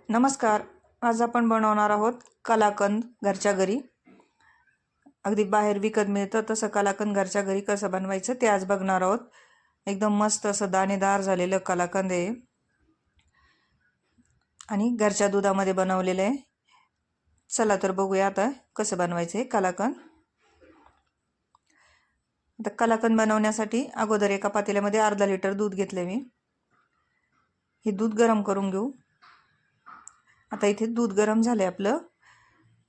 नमस्कार. आज आपण बनवणार आहोत कलाकंद घरच्या घरी. अगदी बाहेर विकत मिळतं तसं कलाकंद घरच्या घरी कसं बनवायचं ते आज बघणार आहोत. एकदम मस्त असं दाणेदार झालेलं कलाकंद आहे आणि घरच्या दुधामध्ये बनवलेलं आहे. चला तर बघूया आता कसं बनवायचं आहे कलाकंद. आता कलाकंद बनवण्यासाठी अगोदर एका पातेल्यामध्ये अर्धा लिटर दूध घेतले मी. हे दूध गरम करून घेऊ. आता इथे दूध गरम झाले आपलं.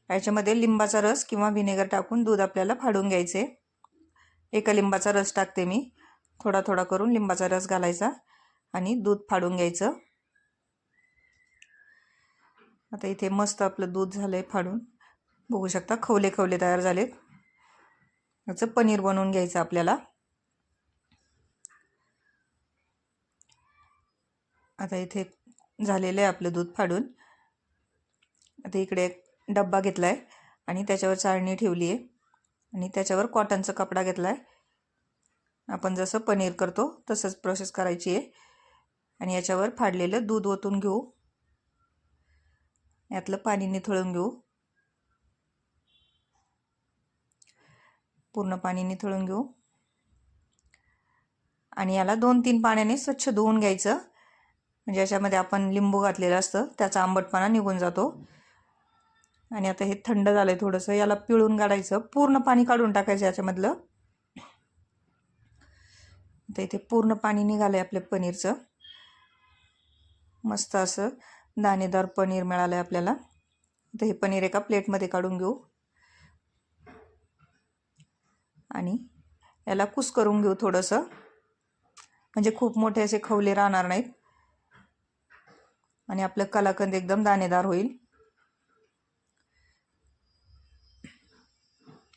याच्यामध्ये लिंबाचा रस किंवा व्हिनेगर टाकून दूध आपल्याला फाडून घ्यायचे. एका लिंबाचा रस टाकते मी. थोडा थोडा करून लिंबाचा रस घालायचा आणि दूध फाडून घ्यायचं. आता इथे मस्त आपलं दूध झालंय फाडून. बघू शकता खवले खवले तयार झालेत. याचं पनीर बनवून घ्यायचं आपल्याला. आता इथे झालेलं आहे आपलं दूध फाडून. आता इकडे एक डब्बा घेतलाय आणि त्याच्यावर चाळणी ठेवली आहे आणि त्याच्यावर कॉटनचा कपडा घेतलाय. आपण जसं पनीर करतो तसंच प्रोसेस करायची आहे. आणि याच्यावर फाडलेलं दूध ओतून घेऊ. यातलं पाणी निथळून घेऊ. पूर्ण पाणी निथळून घेऊ आणि याला 2-3 पाण्याने स्वच्छ धुवून घ्यायचं. म्हणजे याच्यामध्ये आपण लिंबू घातलेलं असतं त्याचा आंबटपणा निघून जातो. आणि आता हे थंड झालंय थोडंसं. याला पिळून काढायचं. पूर्ण पाणी काढून टाकायचं याच्यामधलं. आता इथे पूर्ण पाणी निघालंय आपल्या पनीरचं. मस्त असं दाणेदार पनीर मिळालंय आपल्याला. आता हे पनीर एका प्लेटमध्ये काढून घेऊ आणि याला कुस्करून घेऊ थोडंसं. म्हणजे खूप मोठे असे खवले राहणार नाहीत आणि आपलं कलाकंद एकदम दाणेदार होईल.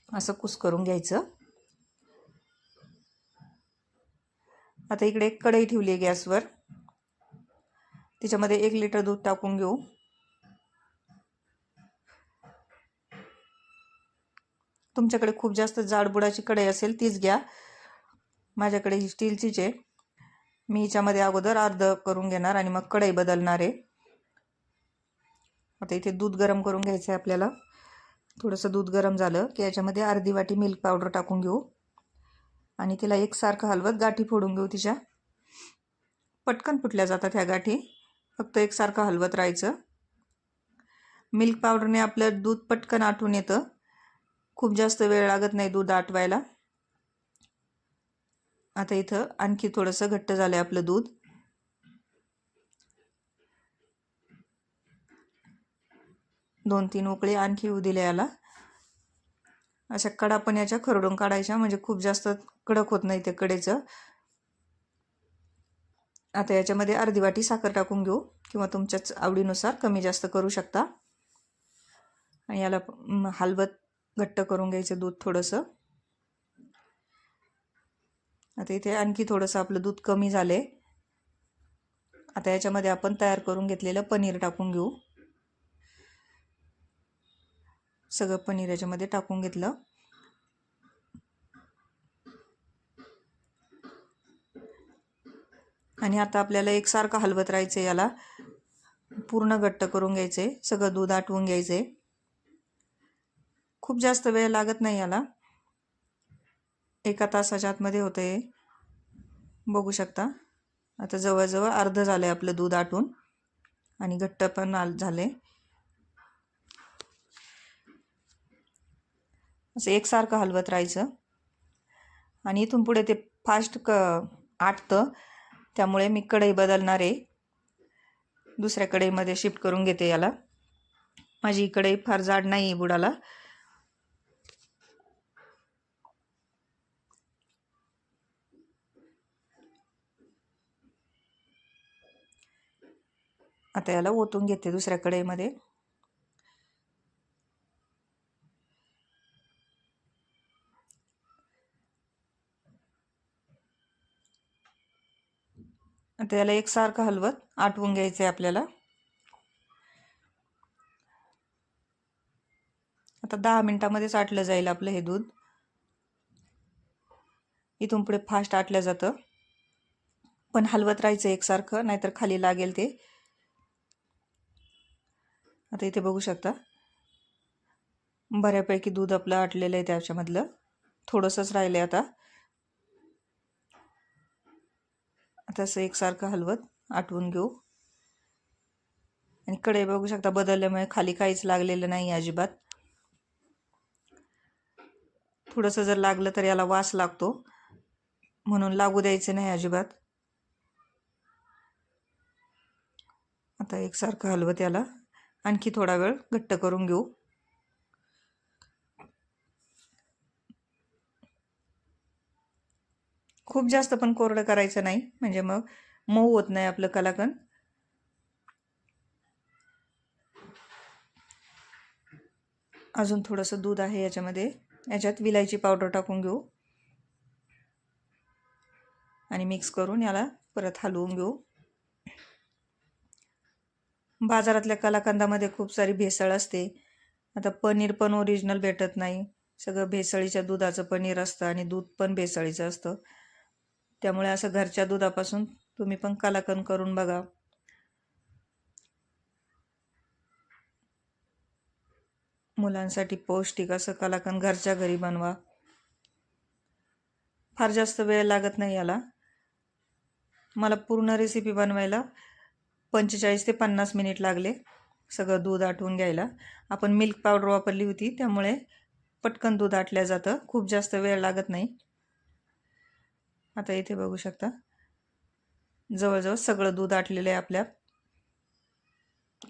असं कुस्करून घ्यायचं. आता इकडे एक कढई ठेवली आहे गॅसवर. त्याच्यामध्ये 1 लिटर दूध टाकून घेऊ. तुमच्याकडे खूप जास्त जाडबुडाची कढई असेल तीच घ्या. माझ्याकडे ही स्टीलचीच आहे. मी हिच्यामध्ये अगोदर अर्ध करून घेणार आणि मग कढई बदलणार आहे. आता इथे दूध गरम करून घ्यायचं आहे आपल्याला. थोडंसं दूध गरम झालं की याच्यामध्ये अर्धी वाटी मिल्क पावडर टाकून घेऊ आणि तिला एकसारखं हलवत गाठी फोडून घेऊ. तिच्या पटकन फुटल्या जातात ह्या गाठी. फक्त एकसारखं हलवत राहायचं. मिल्क पावडरने आपलं दूध पटकन आटून येतं. खूप जास्त वेळ लागत नाही दूध आटवायला. आता इथं आणखी थोडंसं घट्ट झालंय आपलं दूध. दोन 3 उकळी आणखी येऊ दिल्या याला. अशा कडा पण याच्या खरडून काढायच्या म्हणजे खूप जास्त कडक होत नाही ते कडेचं. आता याच्यामध्ये अर्धी वाटी साखर टाकून घेऊ किंवा तुमच्याच आवडीनुसार कमी जास्त करू शकता. आणि याला हलवत घट्ट करून घ्यायचं दूध थोडंसं. आता इथे आणखी थोडंसं आपलं दूध कमी झालंय. आता याच्यामध्ये आपण तयार करून घेतलेलं पनीर टाकून घेऊ. सगळं पनीर याच्यामध्ये टाकून घेतलं. आणि आता आपल्याला एकसारखं हलवत राहायचं. याला पूर्ण घट्ट करून घ्यायचे. सगळं दूध आटवून घ्यायचे. खूप जास्त वेळ लागत नाही याला. 1 तासाच्या आतमध्ये होते. बघू शकता. आता जवळजवळ अर्ध झालंय आपलं दूध आटून आणि घट्ट पण झाले. असं एकसारखं हलवत राहायचं आणि इथून पुढे ते फास्ट आटतं. त्यामुळे मी कढई बदलणार आहे. दुसऱ्या कढईमध्ये शिफ्ट करून घेते याला. माझी कढई फार जाड नाही बुडाला. आता याला ओतून घेते दुसऱ्या कढईमध्ये. आता याला एकसारखं हलवत आटवून घ्यायचं आहे आपल्याला. आता 10 मिनिटांमध्येच आटलं जाईल आपलं हे दूध. इथून पुढे फास्ट आटलं जातं पण हलवत राहायचं एकसारखं, नाहीतर खाली लागेल ते. आता इथे बघू शकता बऱ्यापैकी दूध आपलं आटलेलं आहे, त्याच्यामधलं थोडंसंच राहिलं आहे. आता असं एकसारखं हलवत आटवून घेऊ. आणि कढई बघू शकता बदलल्यामुळे खाली काहीच लागलेलं नाही अजिबात. थोडंसं जर लागलं तर याला वास लागतो, म्हणून लागू द्यायचं नाही अजिबात. आता एकसारखं हलवत याला आणखी थोडा वेळ घट्ट करून घेऊ. खूप जास्त पण कोरडं करायचं नाही, म्हणजे मग मऊ होत नाही आपलं कलाकंद. अजून थोडंसं दूध आहे याच्यामध्ये, याच्यात विलायची पावडर टाकून घेऊ आणि मिक्स करून याला परत हलवून घेऊ. बाजारातल्या कलाकंदामध्ये खूप सारी भेसळ असते. आता पनीर पण ओरिजिनल भेटत नाही, सगळं भेसळीच्या दुधाचं पनीर असतं आणि दूध पण भेसळीचं असतं. त्यामुळे असं घरच्या दुधापासून तुम्ही पण कलाकंद करून बघा. मुलांसाठी पौष्टिक असं कलाकंद घरच्या घरी बनवा. फार जास्त वेळ लागत नाही याला. मला पूर्ण रेसिपी बनवायला 45 ते 50 मिनिट लागले, सगळं दूध आटवून घ्यायला. आपण मिल्क पावडर वापरली होती, त्यामुळे पटकन दूध आटलं जातं, खूप जास्त वेळ लागत नाही. आता इथे बघू शकता जवळजवळ सगळं दूध आटलेलं आहे आपल्या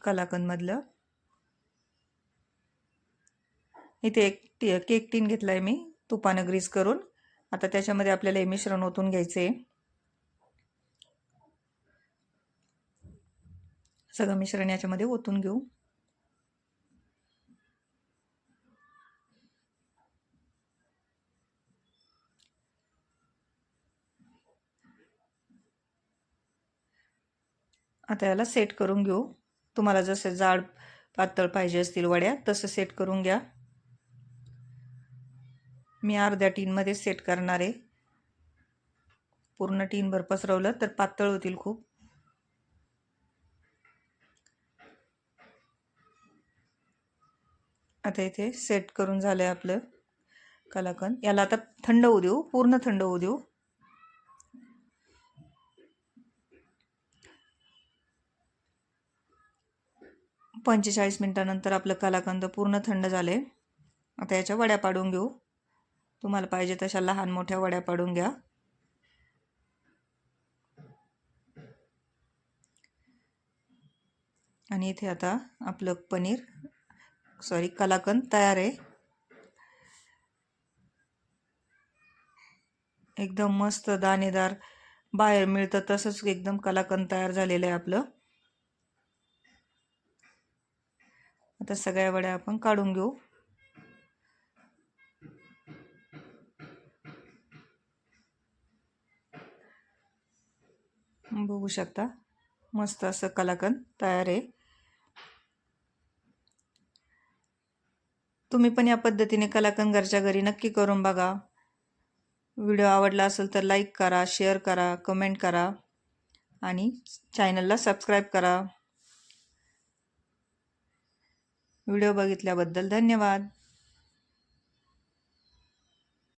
कलाकंदमधलं. इथे एक केक टीन घेतला आहे मी तुपानं ग्रीस करून. आता त्याच्यामध्ये आपल्याला हे मिश्रण ओतून घ्यायचं आहे. सगळं मिश्रण याच्यामध्ये ओतून घेऊ. आता याला सेट करून घेऊ. तुम्हाला जसं जाड पातळ पाहिजे असतील वड्या, तसं सेट करून घ्या. मी अर्ध्या टीनमध्ये सेट करणार आहे. पूर्ण टीनभर पसरवलं तर पातळ होतील खूप. आता इथे सेट करून झालं आहे आपलं कलाकंद. याला आता थंड होऊ देऊ, पूर्ण थंड होऊ देऊ. पंचेचाळीस मिनिटानंतर आपलं कलाकंद पूर्ण थंड झाले. आता याच्या वड्या पाडून घेऊ. तुम्हाला पाहिजे तशा लहान मोठ्या वड्या पाडून घ्या. आणि इथे आता आपलं कलाकंद तयार आहे. एकदम मस्त दाणेदार, बाहेर मिळतं तसंच एकदम कलाकंद तयार झालेलं आहे आपलं. आता सगळ्या वड्या आपण काढून घेऊ. बघू शकता मस्त असं कलाकंद तयार आहे. तुम्ही पण या पद्धतीने कलाकंद घरच्या घरी नक्की करून बघा. व्हिडिओ आवडला असेल तर लाईक करा, शेअर करा, कमेंट करा आणि चॅनलला सबस्क्राईब करा. व्हिडिओ बघितल्याबद्दल धन्यवाद.